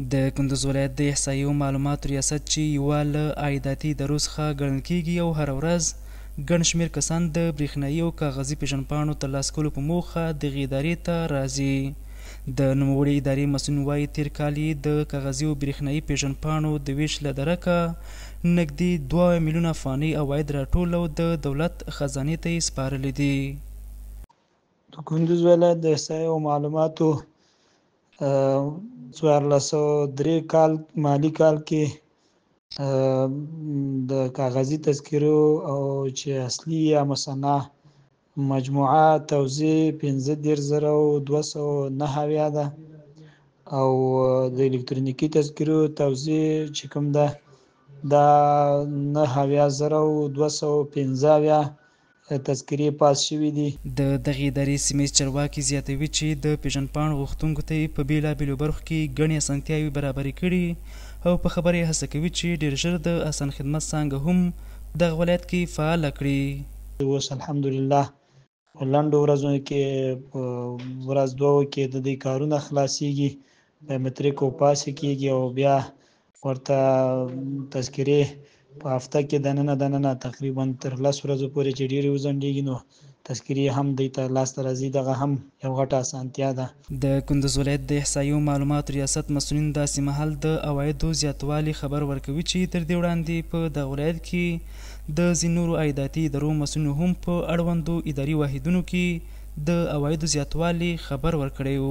د کندوز ولایت د احصایې او معلوماتو ریاست چې یوه له عایداتي ادارو څخه ګڼل کیږي او هره ورځ ګڼ شمېر کسان د برېښنایي او کاغذي پېژندپاڼو ترلاسه کولو په موخه دغې ادارې ته راځي. د نوموړې ادارې مسؤل وایي تېر کال یې د کاغذي او برېښنایي پېژندپاڼو د ویش له درکه نږدې 2 میلیونه افغانۍ عواید راټول او د دولت خزانې ته یې سپارلي دي. د کندوز ولایت د احصایې او معلوماتو 1403 کال مالی کال کې د کاغذي تذکرو او چې اصلي یا مصنع مجموعه توزیع 15279 ده او د الکترونیکی تذکرو توزیع چې کوم ده دا 9215 تذکرې پاس شوي دي. د دغې ادارې سیمهیز چارواکي زیاتوي چې د پېژندپاڼو غوښتونکو ته یې په بېلابېلو برخو کې ګڼې اسانتیاوې برابرې کړي او په خبره یې هڅه کوي چې ډېر ژر د اسان خدمت څانګه هم دغه ولایت کې فعاله کړي. اوس الحمدلله په لنډو ورځو کې ورځ دوه کې د دې کارونه خلاصېږي، بایومټریک او پاسې کېږي او بیا ورته تذکرې په هفته کې دننه تقریبا تر 10 ورځو پورې چې ډېرې وځنډېږي نو تذکرې هم دوی ته لاسته راځي. دغه هم یو غټه اسانتیا ده. د کندوز ولایت د احصایې او معلوماتو ریاست مسؤلین داسې مهال د عوایدو زیاتوالي خبر ورکوي چې تر دې وړاندې په دغه ولایت کې د ځینو نورو عایداتي ادارو مسؤلینو هم په اړوندو اداري واحدونو کې د عوایدو زیاتوالي خبر ورکړی و.